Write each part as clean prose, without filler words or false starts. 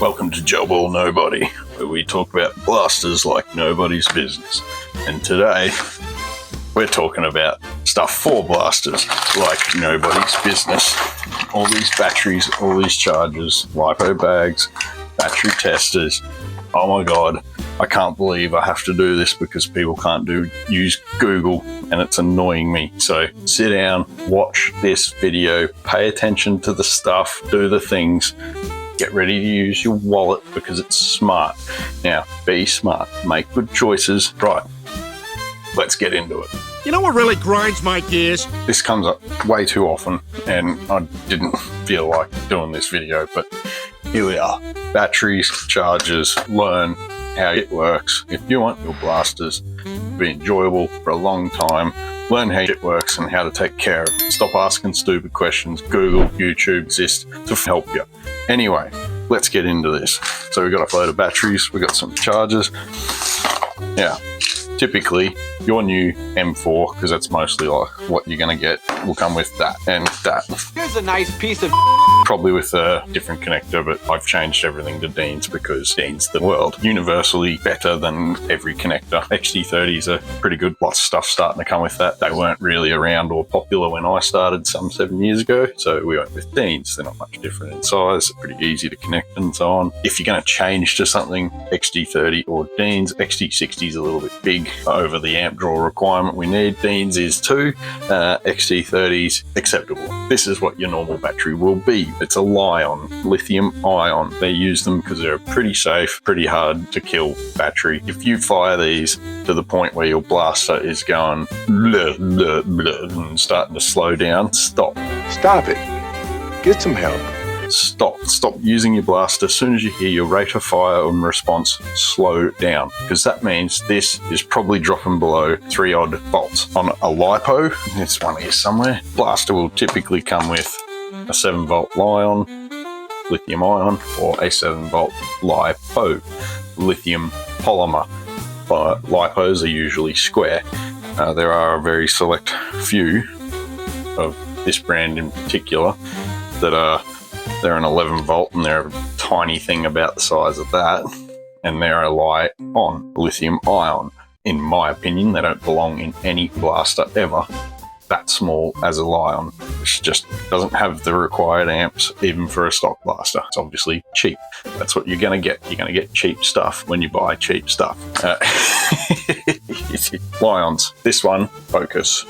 Welcome to Job or Nobody, where we talk about blasters like nobody's business. And today, we're talking about stuff for blasters like nobody's business. All these batteries, all these chargers, LiPo bags, battery testers. Oh my God, I can't believe I have to do this because people can't use Google, and it's annoying me. So sit down, watch this video, pay attention to the stuff, do the things. Get ready to use your wallet because it's smart. Now, be smart. Make good choices. Right. Let's get into it. You know what really grinds my gears? This comes up way too often, and I didn't feel like doing this video, but here we are. Batteries, chargers, learn how it works. If you want your blasters to be enjoyable for a long time, learn how it works and how to take care of it. Stop asking stupid questions. Google, YouTube exist to help you. Anyway, let's get into this. So we've got a load of batteries, we've got some chargers. Yeah, typically your new M4, because that's mostly like what you're going to get, will come with that and that. Here's a nice piece of probably with a different connector, but I've changed everything to Dean's because Dean's the world. Universally better than every connector. XT30s are pretty good. Lots of stuff starting to come with that. They weren't really around or popular when I started some 7 years ago, so we went with Dean's. They're not much different in size, pretty easy to connect and so on. If you're going to change to something, XT30 or Dean's. XT60 is a little bit big over the amp draw requirement we need. Dean's is too. XT30's acceptable. This is what your normal battery will be. It's a lithium ion. They use them because they're pretty safe, pretty hard to kill battery. If you fire these to the point where your blaster is going blah, blah, blah, and starting to slow down, stop. Stop it. Get some help. Stop using your blaster. As soon as you hear your rate of fire and response, slow down, because that means this is probably dropping below 3 odd volts. On a LiPo, there's one here somewhere, blaster will typically come with a 7 volt lithium ion, or a 7 volt LiPo, lithium polymer. LiPos are usually square. There are a very select few of this brand in particular that they're an 11 volt, and they're a tiny thing about the size of that, and they're a lithium ion. In my opinion, they don't belong in any blaster ever that small as a Lion, which just doesn't have the required amps even for a stock blaster. It's obviously cheap. That's what you're going to get. You're going to get cheap stuff when you buy cheap stuff. Lions. This one, Focus,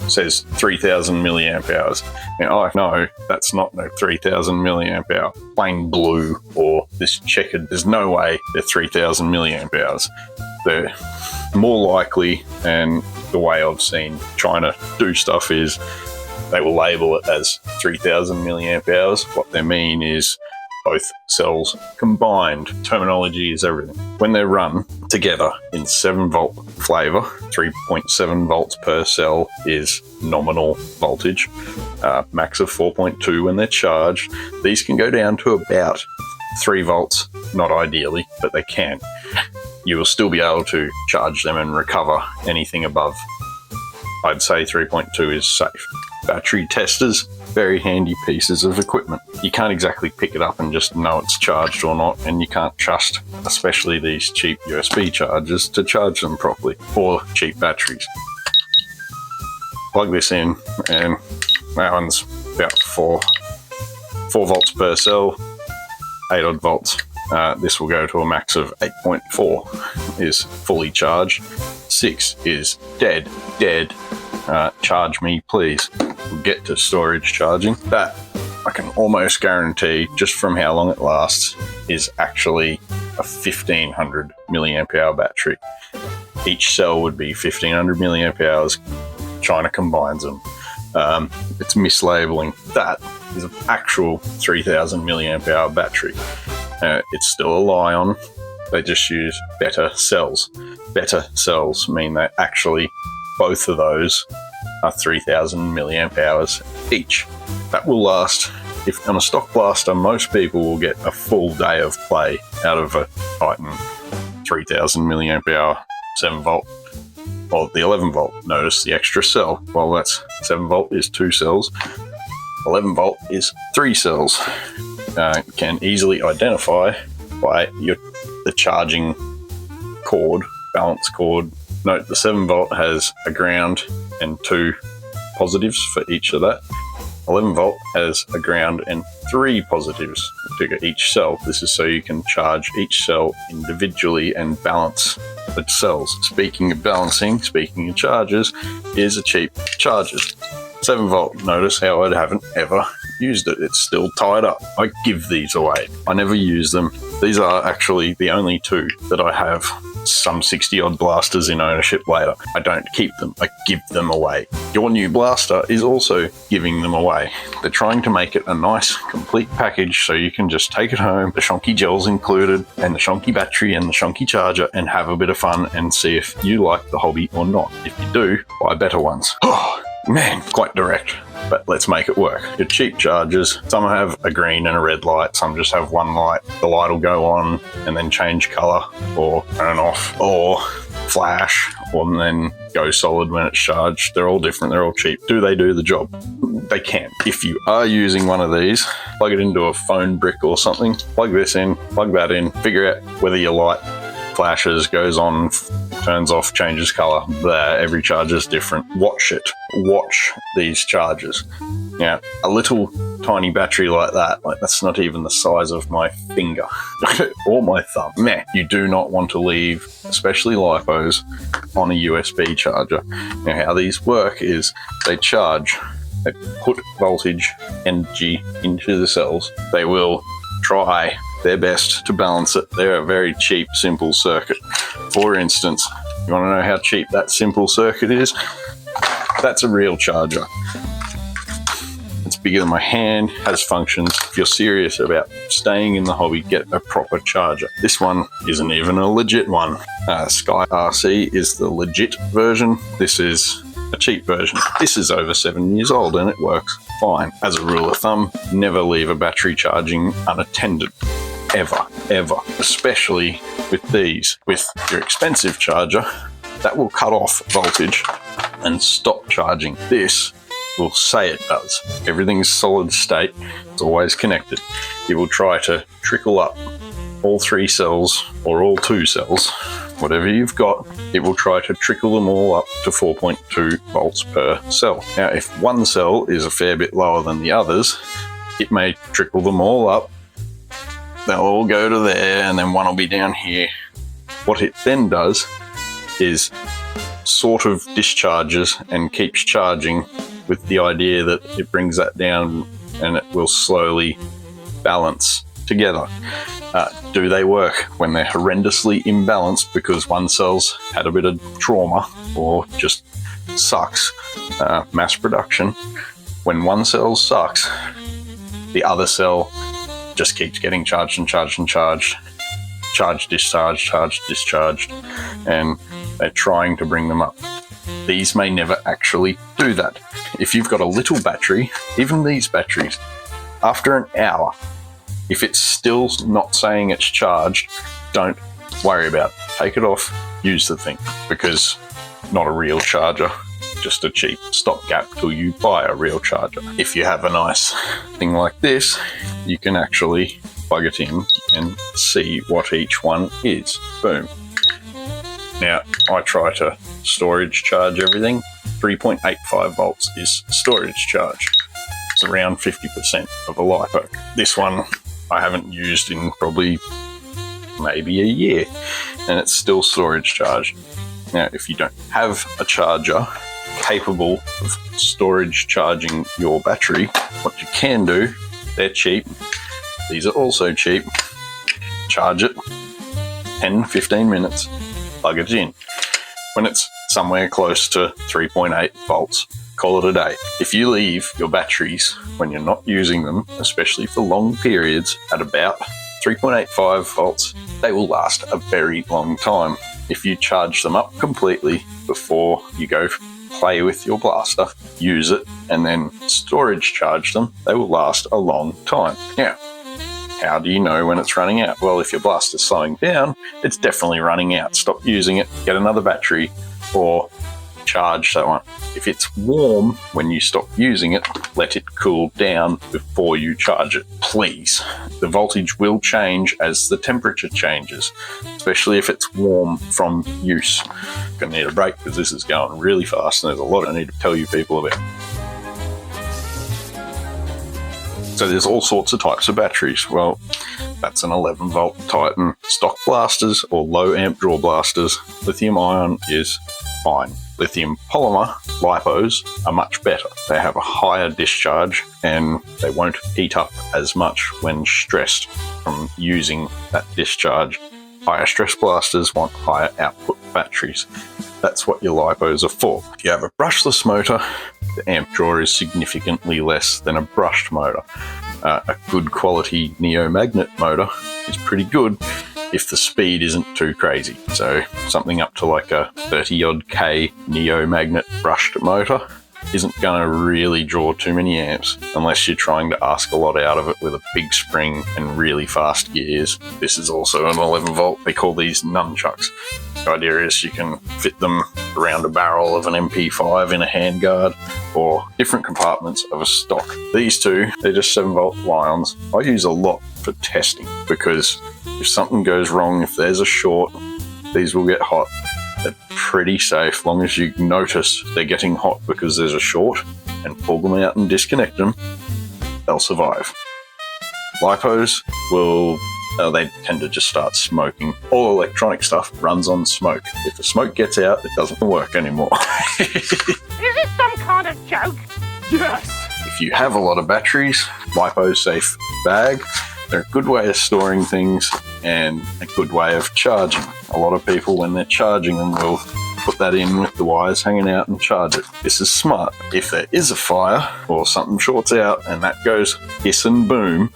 says 3000 milliamp hours. Now I know that's not no 3000 milliamp hour plain blue or this checkered. There's no way they're 3000 milliamp hours. They're more likely, and the way I've seen China do stuff is they will label it as 3000 milliamp hours. What they mean is both cells combined. Terminology is everything. When they're run together in 7 volt flavor, 3.7 volts per cell is nominal voltage, max of 4.2 when they're charged. These can go down to about 3 volts, not ideally, but they can. You will still be able to charge them and recover anything above, I'd say 3.2 is safe. Battery testers, very handy pieces of equipment. You can't exactly pick it up and just know it's charged or not, and you can't trust, especially these cheap USB chargers, to charge them properly, or cheap batteries. Plug this in, and that one's about 4 volts per cell, 8 odd volts. This will go to a max of 8.4 is fully charged. 6 is dead. Charge me, please. We'll get to storage charging. That, I can almost guarantee, just from how long it lasts, is actually a 1500 milliamp hour battery. Each cell would be 1500 milliamp hours. China combines them. It's mislabeling. That is an actual 3000 milliamp hour battery. It's still a Lion. They just use better cells. Better cells mean that actually both of those are 3000 milliamp hours each. That will last. If on a stock blaster, most people will get a full day of play out of a Titan 3000 milliamp hour 7 volt, or the 11 volt. Notice the extra cell. Well, that's 7 volt is 2 cells. 11 volt is 3 cells. can easily identify by the charging cord, balance cord. Note the 7 volt has a ground and 2 positives for each of that. 11 volt has a ground and 3 positives to each cell. This is so you can charge each cell individually and balance the cells. Speaking of balancing, speaking of chargers, here's a cheap charger. 7 volt. Notice how I haven't ever used it. It's still tied up. I give these away. I never use them. These are actually the only 2 that I have. Some 60 odd blasters in ownership later. I don't keep them, I give them away. Your new blaster is also giving them away. They're trying to make it a nice complete package so you can just take it home, the Shonky gels included, and the Shonky battery and the Shonky charger, and have a bit of fun and see if you like the hobby or not. If you do, buy better ones. Oh man, quite direct. But let's make it work. Your cheap chargers, some have a green and a red light, some just have one light. The light will go on and then change color or turn off or flash or then go solid when it's charged. They're all different, they're all cheap. Do they do the job? They can. If you are using one of these, plug it into a phone brick or something, plug this in, plug that in, figure out whether your light flashes, goes on, turns off, changes color. Every charger is different. Watch it. Watch these chargers. Now, a little tiny battery like that, that's not even the size of my finger or my thumb. Meh, you do not want to leave, especially lipos, on a USB charger. Now, how these work is they charge, they put voltage, energy into the cells. They will try their best to balance it. They're a very cheap, simple circuit. For instance, you want to know how cheap that simple circuit is? That's a real charger. It's bigger than my hand, has functions. If you're serious about staying in the hobby, get a proper charger. This one isn't even a legit one. Sky RC is the legit version. This is a cheap version. This is over 7 years old and it works fine. As a rule of thumb, never leave a battery charging unattended. Ever, ever. Especially with these. With your expensive charger, that will cut off voltage and stop charging. This will say it does. Everything's solid state. It's always connected. It will try to trickle up all 3 cells or all 2 cells, whatever you've got. It will try to trickle them all up to 4.2 volts per cell. Now, if one cell is a fair bit lower than the others, it may trickle them all up. They'll all go to there and then one will be down here. What it then does is sort of discharges and keeps charging with the idea that it brings that down and it will slowly balance together. Do they work when they're horrendously imbalanced because one cell's had a bit of trauma or just sucks? Mass production. When one cell sucks, the other cell just keeps getting charged and charged and charged. Charge, discharged, and they're trying to bring them up. These may never actually do that. If you've got a little battery, even these batteries, after an hour, if it's still not saying it's charged, don't worry about it. Take it off, use the thing, because not a real charger, just a cheap stopgap till you buy a real charger. If you have a nice thing like this, you can actually plug it in and see what each one is. Boom. Now, I try to storage charge everything. 3.85 volts is storage charge. It's around 50% of a LiPo. This one I haven't used in probably maybe a year, and it's still storage charge. Now, if you don't have a charger capable of storage charging your battery, what you can do, they're cheap. These are also cheap. Charge it 10-15 minutes, plug it in. When it's somewhere close to 3.8 volts, call it a day. If you leave your batteries when you're not using them, especially for long periods, at about 3.85 volts, they will last a very long time. If you charge them up completely before you go play with your blaster, use it, and then storage charge them, they will last a long time. Now, how do you know when it's running out? Well, if your blaster's slowing down, it's definitely running out. Stop using it, get another battery, or charge that one. If it's warm when you stop using it, let it cool down before you charge it, please. The voltage will change as the temperature changes, especially if it's warm from use. I'm going to need a break because this is going really fast and there's a lot I need to tell you people about. So there's all sorts of types of batteries. Well, that's an 11 volt Titan. Stock blasters or low amp draw blasters, lithium ion is fine. Lithium polymer lipos are much better. They have a higher discharge and they won't heat up as much when stressed from using that discharge. Higher stress blasters want higher output batteries. That's what your lipos are for. If you have a brushless motor, the amp draw is significantly less than a brushed motor. A good quality neomagnet motor is pretty good if the speed isn't too crazy. So something up to like a 30 odd K neomagnet brushed motor isn't going to really draw too many amps unless you're trying to ask a lot out of it with a big spring and really fast gears. This is also an 11 volt. They call these nunchucks. The idea is you can fit them around a barrel of an MP5 in a handguard or different compartments of a stock. These two, they're just 7 volt Lions. I use a lot for testing because if something goes wrong, if there's a short, these will get hot. They're pretty safe, long as you notice they're getting hot because there's a short and pull them out and disconnect them, they'll survive. Lipos will, they tend to just start smoking. All electronic stuff runs on smoke. If the smoke gets out, it doesn't work anymore. Is this some kind of joke? Yes! If you have a lot of batteries, LiPo safe bag. They're a good way of storing things and a good way of charging. A lot of people, when they're charging them, will put that in with the wires hanging out and charge it. This is smart. If there is a fire or something shorts out and that goes hiss and boom,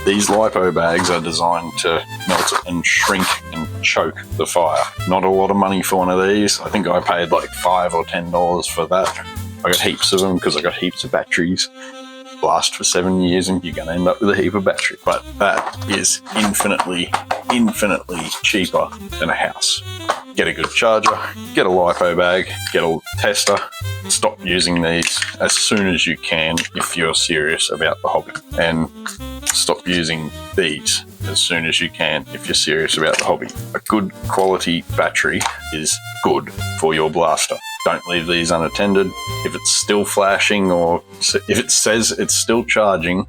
these LiPo bags are designed to melt and shrink and choke the fire. Not a lot of money for one of these. I think I paid like $5 or $10 for that. I got heaps of them because I got heaps of batteries. Last for 7 years and you're going to end up with a heap of battery. But that is infinitely cheaper than a house. Get a good charger, get a LiPo bag, get a tester. Stop using these as soon as you can if you're serious about the hobby. And stop using these as soon as you can if you're serious about the hobby. A good quality battery is good for your blaster. Don't leave these unattended. If it's still flashing or if it says it's still charging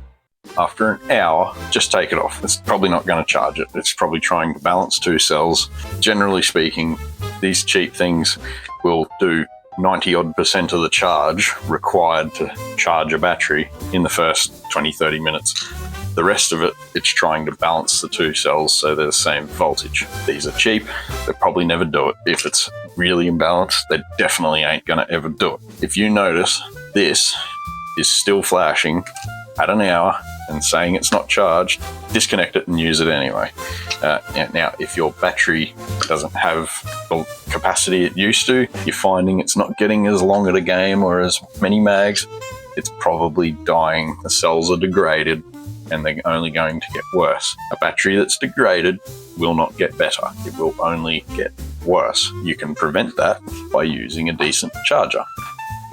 after an hour, just take it off. It's probably not going to charge it. It's probably trying to balance two cells. Generally speaking, these cheap things will do 90% of the charge required to charge a battery in the first 20-30 minutes. The rest of it, it's trying to balance the two cells so they're the same voltage. These are cheap. They'll probably never do it. If it's really imbalanced, they definitely ain't going to ever do it. If you notice this is still flashing at an hour and saying it's not charged, disconnect it and use it anyway. Now, if your battery doesn't have the capacity it used to, you're finding it's not getting as long at a game or as many mags, it's probably dying. The cells are degraded and they're only going to get worse. A battery that's degraded will not get better. It will only get worse. You can prevent that by using a decent charger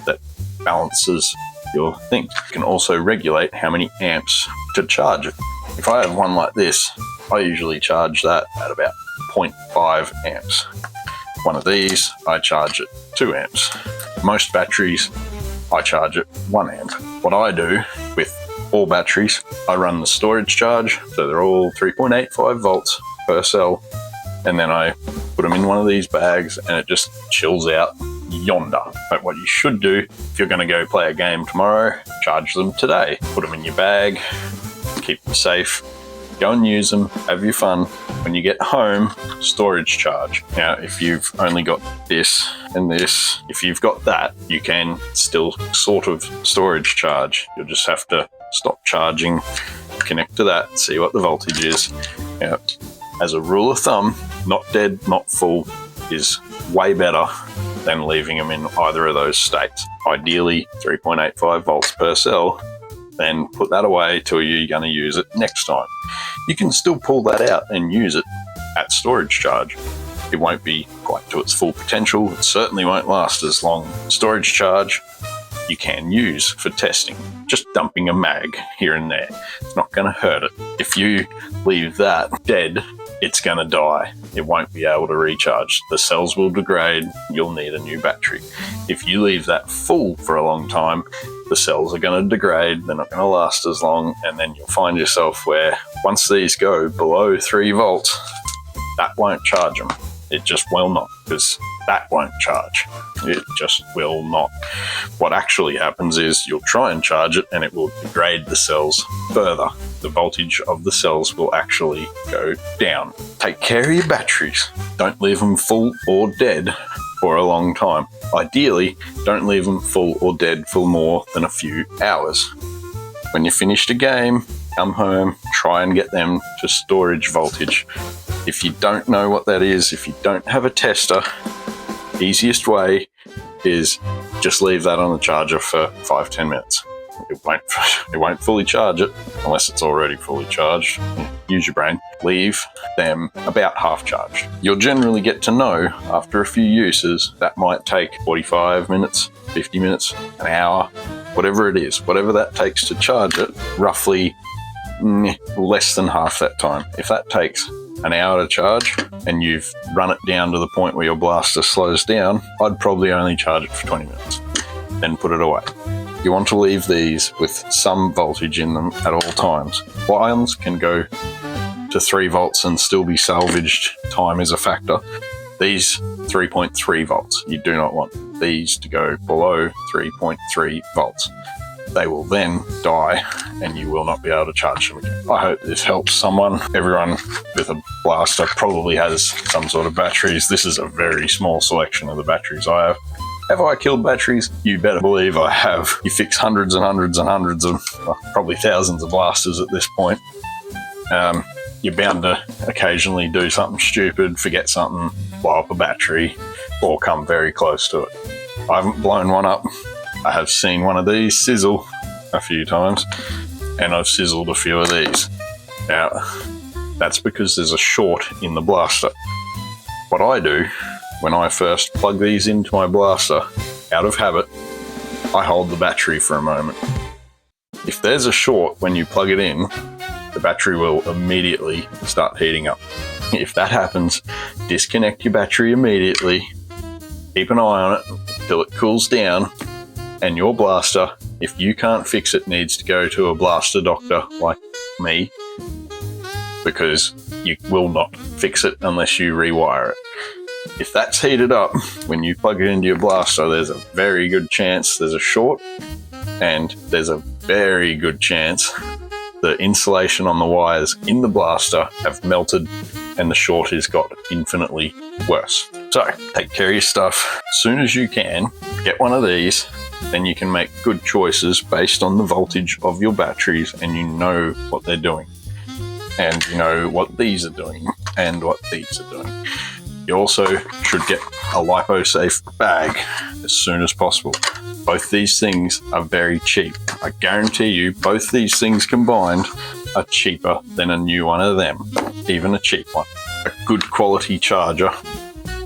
that balances your thing. You can also regulate how many amps to charge it. If I have one like this, I usually charge that at about 0.5 amps. One of these, I charge at 2 amps. Most batteries, I charge at 1 amp. What I do with all batteries, I run the storage charge, so they're all 3.85 volts per cell, and then I put them in one of these bags and it just chills out yonder. But what you should do, if you're going to go play a game tomorrow, charge them today. Put them in your bag, keep them safe, go and use them, have your fun. When you get home, storage charge. Now, if you've only got this and this, if you've got that, you can still sort of storage charge. You'll just have to stop charging, connect to that, see what the voltage is. Now, as a rule of thumb, not dead, not full is way better than leaving them in either of those states. Ideally, 3.85 volts per cell, then put that away till you're going to use it next time. You can still pull that out and use it at storage charge. it won't be quite to its full potential. It certainly won't last as long. Storage charge you can use for testing. Just dumping a mag here and there. It's not going to hurt it. If you leave that dead, it's going to die. It won't be able to recharge. The cells will degrade. You'll need a new battery. If you leave that full for a long time, the cells are going to degrade. They're not going to last as long. And then you'll find yourself where once these go below 3 volts, that won't charge them. It just will not, because that won't charge. It just will not. What actually happens is you'll try and charge it and it will degrade the cells further. The voltage of the cells will actually go down. Take care of your batteries. Don't leave them full or dead for a long time. Ideally, don't leave them full or dead for more than a few hours. When you finished a game, come home, try and get them to storage voltage. If you don't know what that is, if you don't have a tester, easiest way is just leave that on the charger for 5-10 minutes. It won't fully charge it unless it's already fully charged. Use your brain. Leave them about half charged. You'll generally get to know after a few uses. That might take 45 minutes, 50 minutes, an hour, whatever it is, whatever that takes to charge it, roughly less than half that time. If that takes an hour to charge and you've run it down to the point where your blaster slows down, I'd probably only charge it for 20 minutes, then put it away. You want to leave these with some voltage in them at all times. Ions can go to 3 volts and still be salvaged. Time is a factor. These 3.3 volts, you do not want these to go below 3.3 volts. They will then die and you will not be able to charge them again. I hope this helps someone. Everyone with a blaster probably has some sort of batteries. This is a very small selection of the batteries I have. Have I killed batteries? You better believe I have. You fix hundreds and hundreds and hundreds of, well, probably thousands of blasters at this point. You're bound to occasionally do something stupid, forget something, blow up a battery, or come very close to it. I haven't blown one up. I have seen one of these sizzle a few times, and I've sizzled a few of these. Now, that's because there's a short in the blaster. What I do when I first plug these into my blaster, out of habit, I hold the battery for a moment. If there's a short when you plug it in, the battery will immediately start heating up. If that happens, disconnect your battery immediately, keep an eye on it till it cools down, and your blaster, if you can't fix it, needs to go to a blaster doctor like me, because you will not fix it unless you rewire it. If that's heated up when you plug it into your blaster, there's a very good chance there's a short, and there's a very good chance the insulation on the wires in the blaster have melted and the short has got infinitely worse. So take care of your stuff as soon as you can. Get one of these, then you can make good choices based on the voltage of your batteries, and you know what they're doing, and you know what these are doing and what these are doing. You also should get a lipo-safe bag as soon as possible. Both these things are very cheap. I guarantee you both these things combined are cheaper than a new one of them, even a cheap one. A good quality charger.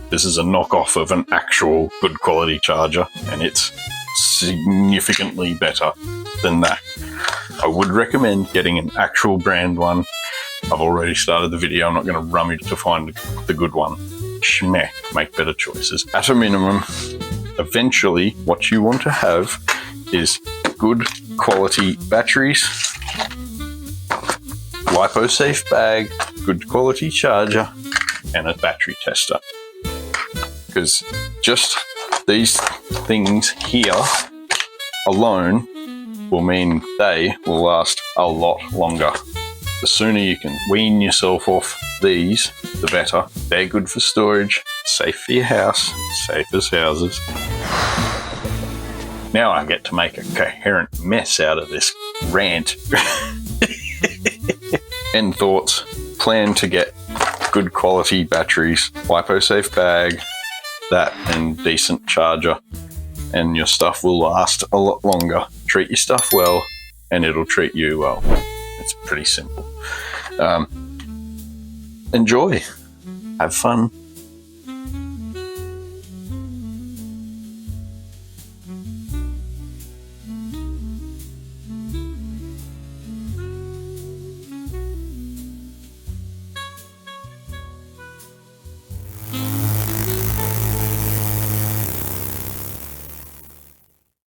This is a knockoff of an actual good quality charger, and it's significantly better than that. I would recommend getting an actual brand one. I've already started the video. I'm not going to rummage to find the good one. Schmeh, make better choices. At a minimum, eventually what you want to have is good quality batteries, lipo-safe bag, good quality charger, and a battery tester. Because just these things here alone will mean they will last a lot longer. The sooner you can wean yourself off these, the better. They're good for storage, safe for your house, safe as houses. Now I get to make a coherent mess out of this rant. End thoughts. Plan to get good quality batteries, lipo-safe bag, that and decent charger, and your stuff will last a lot longer. Treat your stuff well and it'll treat you well. It's pretty simple. Enjoy. Have fun.